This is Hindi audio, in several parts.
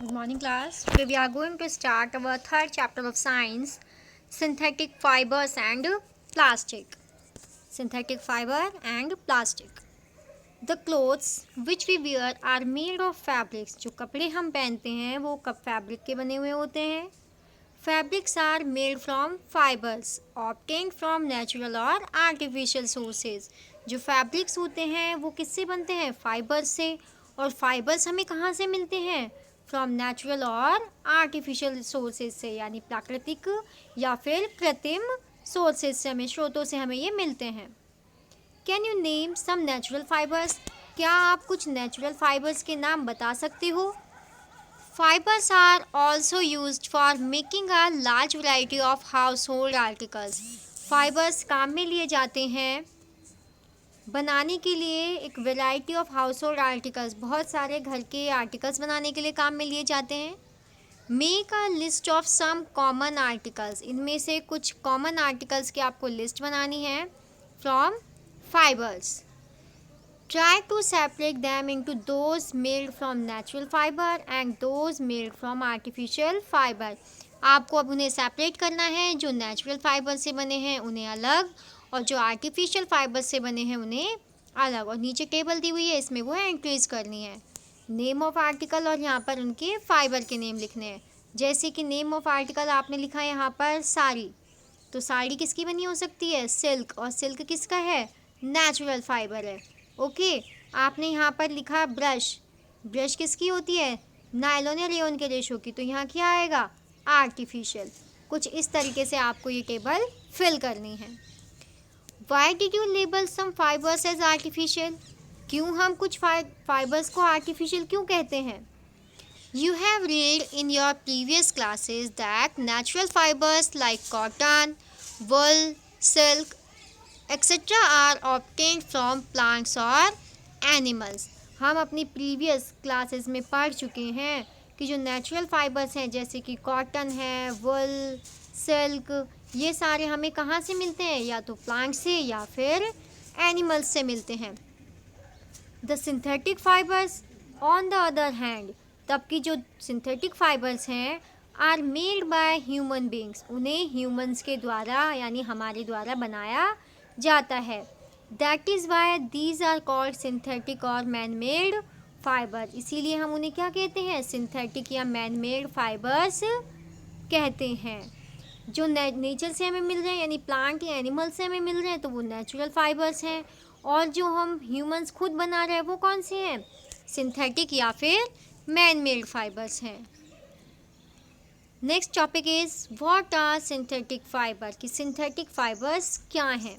Good morning, class. Today we are going to start our third chapter of science, synthetic fibers and plastic. Synthetic fiber and plastic. The clothes which we wear are made of fabrics. जो कपड़े हम पहनते हैं वो फैब्रिक के बने हुए होते हैं. Fabrics are made from fibers obtained from natural और artificial sources. जो फैब्रिक्स होते हैं वो किससे बनते हैं? फाइबर्स से. और फाइबर्स हमें कहाँ से मिलते हैं? फ्रॉम नेचुरल और आर्टिफिशियल सोर्सेज से, यानी प्राकृतिक या फिर कृत्रिम सोर्सेज से, हमें स्रोतों से हमें ये मिलते हैं. Can you name some natural fibres? क्या आप कुछ नेचुरल फाइबर्स के नाम बता सकते हो? Fibers are also used for making a large variety of household articles. Fibers काम में लिए जाते हैं बनाने के लिए एक variety of house hold articles, बहुत सारे घर के आर्टिकल्स बनाने के लिए काम में लिए जाते हैं. Make a list of some common articles. इनमें से कुछ कॉमन आर्टिकल्स की आपको लिस्ट बनानी है from fibres. Try to separate them into those made from natural fiber and those made from artificial fiber. आपको अब उन्हें सेपरेट करना है. जो नेचुरल फाइबर से बने हैं उन्हें अलग, और जो आर्टिफिशियल फाइबर से बने हैं उन्हें अलग. और नीचे टेबल दी हुई है, इसमें वो एंट्रीज करनी है. नेम ऑफ आर्टिकल और यहाँ पर उनके फाइबर के नेम लिखने हैं. जैसे कि नेम ऑफ आर्टिकल आपने लिखा है यहाँ पर साड़ी, तो साड़ी किसकी बनी हो सकती है? सिल्क. और सिल्क किसका है? नेचुरल फाइबर है. ओके. आपने यहाँ पर लिखा ब्रश. ब्रश किसकी होती है? नायलॉन या रेयन के रेशों की. तो यहाँ क्या आएगा? आर्टिफिशियल. कुछ इस तरीके से आपको ये टेबल फिल करनी है. Why did you label some fibres as artificial? क्यों हम कुछ फाइबर्स को आर्टिफिशियल क्यों कहते हैं? You have read in your previous classes that natural fibers like cotton, wool, silk, etc. are obtained from plants or animals. हम अपनी प्रीवियस क्लासेस में पढ़ चुके हैं कि जो नेचुरल फाइबर्स हैं जैसे कि कॉटन है, वुल, सिल्क, ये सारे हमें कहाँ से मिलते हैं? या तो प्लांट से या फिर एनिमल्स से मिलते हैं. The synthetic fibres on the other hand, तब की जो सिंथेटिक फाइबर्स हैं are made by human beings, उन्हें ह्यूमंस के द्वारा यानी हमारे द्वारा बनाया जाता है. That is why these are called synthetic और मैन मेड फाइबर. इसीलिए हम उन्हें क्या कहते हैं? सिंथेटिक या मैन मेड फाइबर्स कहते हैं. जो नेचर से हमें मिल रहे हैं यानी प्लांट या एनिमल से हमें मिल रहे हैं तो वो नेचुरल फाइबर्स हैं, और जो हम ह्यूमंस खुद बना रहे हैं वो कौन से हैं? सिंथेटिक या फिर मैन मेड फाइबर्स हैं. Next topic is what are synthetic fibre. कि सिंथेटिक फाइबर्स क्या हैं?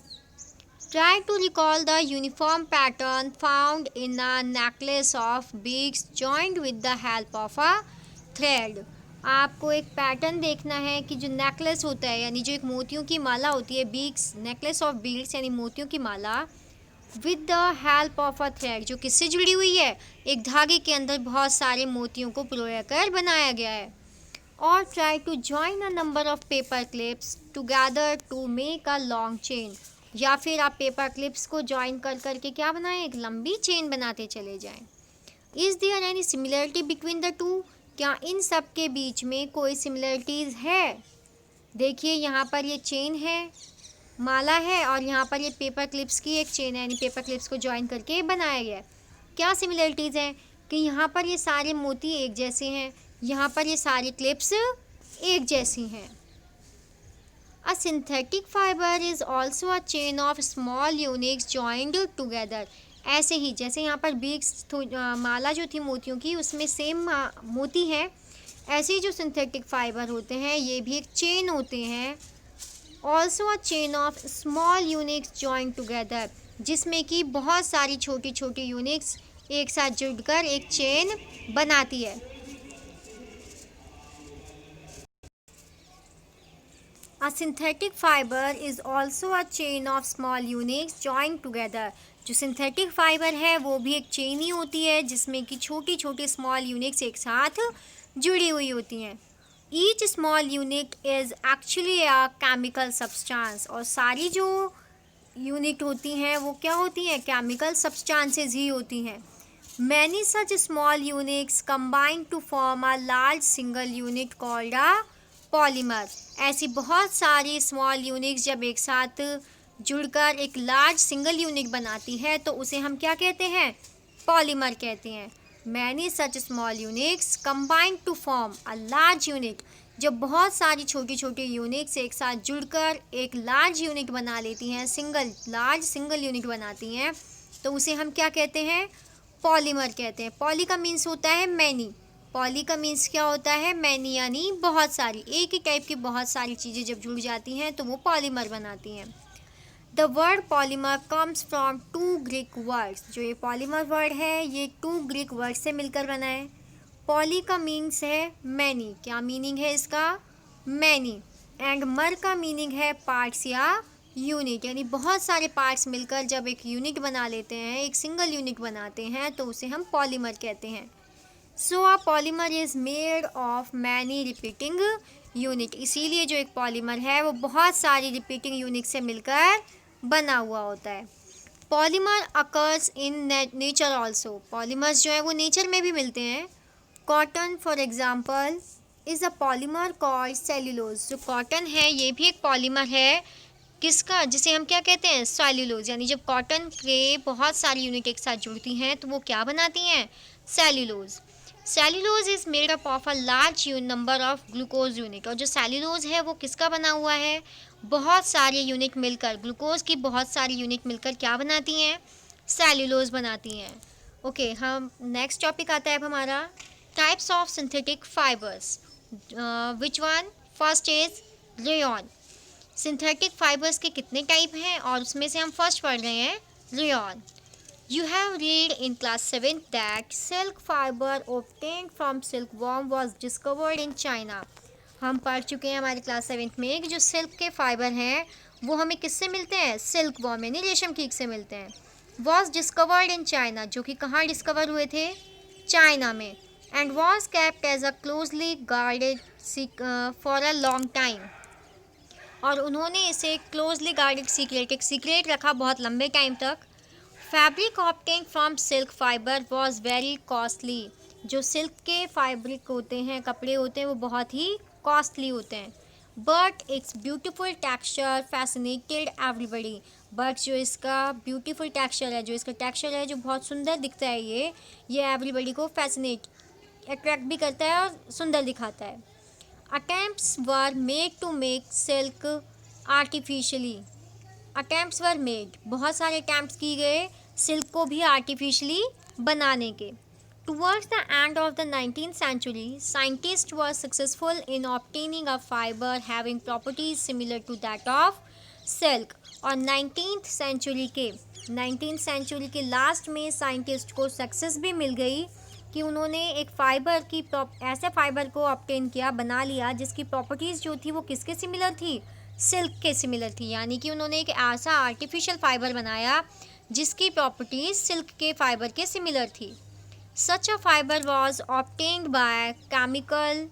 Try to recall the uniform pattern found in a necklace of beads joined with the help of a thread. आपको एक पैटर्न देखना है कि जो नेकलेस होता है यानी जो एक मोतियों की माला होती है, बीड्स, नेकलेस ऑफ बीड्स यानी मोतियों की माला, with the help of a thread, जो किससे जुड़ी हुई है? एक धागे के अंदर बहुत सारे मोतियों को पिरोकर बनाया गया है. और try to join a number of paper clips together to make a long chain. या फिर आप पेपर क्लिप्स को जॉइन कर करके क्या बनाएं? एक लंबी चेन बनाते चले जाएं. Is there any similarity between the two? क्या इन सब के बीच में कोई सिमिलरिटीज़ है? देखिए यहाँ पर ये चेन है, माला है, और यहाँ पर ये पेपर क्लिप्स की एक चेन है यानी पेपर क्लिप्स को जॉइन करके बनाया गया है. क्या सिमिलरिटीज़ हैं? कि यहाँ पर ये सारे मोती एक जैसे हैं, यहाँ पर ये सारी क्लिप्स एक जैसी हैं. अ synthetic fibre is also a chain of small units joined together. ऐसे ही जैसे यहाँ पर बीड्स माला जो थी मोतियों की उसमें सेम मोती है, ऐसे ही जो सिंथेटिक फाइबर होते हैं ये भी एक चेन होते हैं. Also a chain of small units join together, जिसमें कि बहुत सारी छोटी छोटी यूनिट्स एक साथ जुड़कर एक चेन बनाती है. अ synthetic fibre is also a chain of small units join together. जो सिंथेटिक फाइबर है वो भी एक चेन ही होती है जिसमें कि छोटी छोटी स्मॉल यूनिट्स एक साथ जुड़ी हुई होती हैं. Each small unit is actually a chemical substance. और सारी जो यूनिट होती हैं वो क्या होती हैं? केमिकल सब्सटेंसेस ही होती हैं. Many such small units combine to form a large single unit called a polymer. ऐसी बहुत सारी स्मॉल यूनिट्स जब एक साथ जुड़कर एक लार्ज सिंगल यूनिट बनाती है तो उसे हम क्या कहते हैं? पॉलीमर कहते हैं. Many such small units combine to form a large unit. जब बहुत सारी छोटी छोटी यूनिट्स एक साथ जुड़कर एक लार्ज यूनिट बना लेती हैं, लार्ज सिंगल यूनिट बनाती हैं, तो उसे हम क्या कहते हैं? पॉलीमर कहते हैं. पॉली का मीन्स होता है मैनी. पॉली का मीन्स क्या होता है? मैनी, यानी बहुत सारी, एक ही टाइप की बहुत सारी चीज़ें जब जुड़ जाती हैं तो वो पॉलीमर बनाती हैं. The word polymer comes from 2 Greek words. जो ये पॉलीमर वर्ड है ये 2 ग्रीक वर्ड से मिलकर बना है. पॉली का मीन्स है मैनी. क्या मीनिंग है इसका? मैनी. एंड मर का मीनिंग है पार्ट्स या यूनिट, यानी बहुत सारे पार्ट्स मिलकर जब एक यूनिट बना लेते हैं, एक सिंगल यूनिट बनाते हैं, तो उसे हम पॉलीमर कहते हैं. So a polymer is made of many repeating unit. इसीलिए जो एक पॉलीमर है वो बहुत सारी रिपीटिंग यूनिट से मिलकर बना हुआ होता है. Polymer occurs in nature also. Polymers जो है वो नेचर में भी मिलते हैं. Cotton for example is a polymer called cellulose. जो कॉटन है ये भी एक पॉलीमर है. किसका? जिसे हम क्या कहते हैं? सेल्यूलोज. यानी जब कॉटन के बहुत सारी यूनिट एक साथ जुड़ती हैं तो वो क्या बनाती हैं? Cellulose. Cellulose is made up of a large number of glucose unit. और जो सेल्यूलोज है वो किसका बना हुआ है? बहुत सारे यूनिट मिलकर, ग्लूकोज की बहुत सारी यूनिट मिलकर क्या बनाती हैं? सेल्यूलोज बनाती हैं. ओके, हम नेक्स्ट टॉपिक आता है अब हमारा types of synthetic fibres. Which one? First is rayon. Synthetic fibres के कितने टाइप हैं और उसमें से हम फर्स्ट पढ़ रहे हैं rayon. You have read in class 7th that silk fiber obtained from silkworm was discovered in China. हम पढ़ चुके हैं हमारी क्लास 7th में कि जो सिल्क के फाइबर हैं वो हमें किससे मिलते हैं? सिल्कवॉर्म यानी रेशम कीट से मिलते हैं. Was discovered in China, जो कि कहाँ डिस्कवर हुए थे? चाइना में. And was kept as a closely guarded for a long time. और उन्होंने इसे क्लोजली गार्डेड सीक्रेट, एक सीक्रेट रखा बहुत लंबे टाइम तक. Fabric obtain from silk fibre was very costly. जो सिल्क के फैब्रिक होते हैं, कपड़े होते हैं, वो बहुत ही कॉस्टली होते हैं. But it's beautiful texture fascinated everybody. But जो इसका ब्यूटीफुल टेक्सचर है, जो इसका टेक्सचर है जो बहुत सुंदर दिखता है, ये एवरीबडी को फैसिनेट, अट्रैक्ट भी करता है और सुंदर दिखाता है. Attempts were made to make silk artificially. Attempts were made. बहुत सारे attempts किए गए सिल्क को भी artificially बनाने के. Towards the end of the 19th century, scientists were successful in obtaining a fiber having properties similar to that of silk. और 19th century के लास्ट में साइंटिस्ट को सक्सेस भी मिल गई कि उन्होंने एक फ़ाइबर की ऐसे फ़ाइबर को ऑब्टेन किया, बना लिया, जिसकी प्रॉपर्टीज़ जो थी वो किसके सिमिलर थी? सिल्क के सिमिलर थी. यानी कि उन्होंने एक ऐसा आर्टिफिशियल फ़ाइबर बनाया जिसकी प्रॉपर्टीज़ सिल्क के फ़ाइबर के सिमिलर थी. Such a fibre was obtained by chemical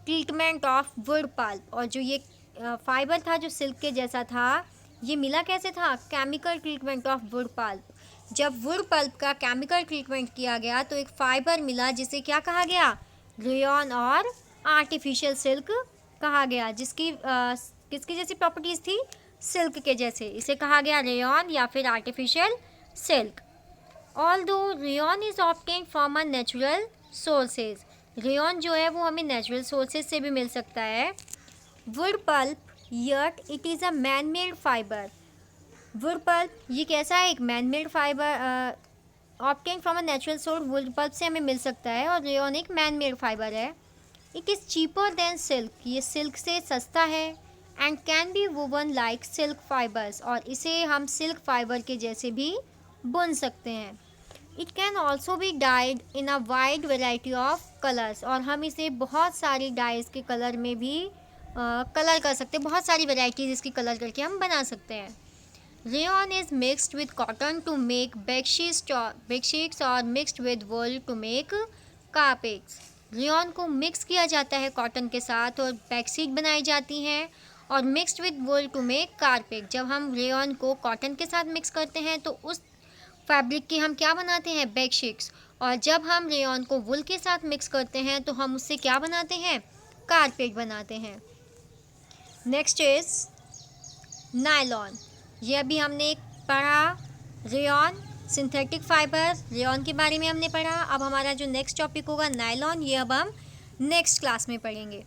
treatment of wood pulp. और जो ये फ़ाइबर था जो सिल्क के जैसा था, ये मिला कैसे था? Chemical treatment of wood pulp. जब वुड पल्प का केमिकल ट्रीटमेंट किया गया तो एक फ़ाइबर मिला जिसे क्या कहा गया? रेयॉन और आर्टिफिशियल सिल्क कहा गया, जिसकी किसकी जैसी प्रॉपर्टीज़ थी? सिल्क के जैसे. इसे कहा गया रेयॉन या फिर artificial silk. Although rayon is obtained from a natural sources. Rayon जो है वो हमें नेचुरल सोर्सेज से भी मिल सकता है. Wood pulp yet it is a man made fibre. Wood pulp ये कैसा है? एक man made fibre obtain from a natural source. Wood pulp से हमें मिल सकता है और रेयॉन एक मैन मेड फाइबर है. It is cheaper than silk. ये सिल्क से सस्ता है. And can be woven like silk fibres. और इसे हम सिल्क फाइबर के जैसे भी बुन सकते हैं. It can also be died in a wide variety of colours. और हम इसे बहुत सारी डाइज के कलर में भी कलर कर सकते हैं. बहुत सारी वेराइटीज़ इसकी कलर करके हम बना सकते हैं. Rayon is mixed with cotton to make bedsheets और mixed with wool to make carpets. Rayon को मिक्स किया जाता है कॉटन के साथ और बेडशीट बनाई जाती हैं और mixed with wool to make carpet. जब हम रेयॉन को कॉटन के साथ मिक्स करते हैं तो उस फैब्रिक की हम क्या बनाते हैं? बेडशीट्स. और जब हम रेयॉन को वुल के साथ मिक्स करते हैं तो हम उससे क्या बनाते हैं, कारपेट बनाते हैं। Next is nylon. ये अभी हमने एक पढ़ा रेयॉन, सिंथेटिक फाइबर, रेयॉन के बारे में हमने पढ़ा। अब हमारा जो नेक्स्ट टॉपिक होगा नायलॉन, ये अब हम नेक्स्ट क्लास में पढ़ेंगे।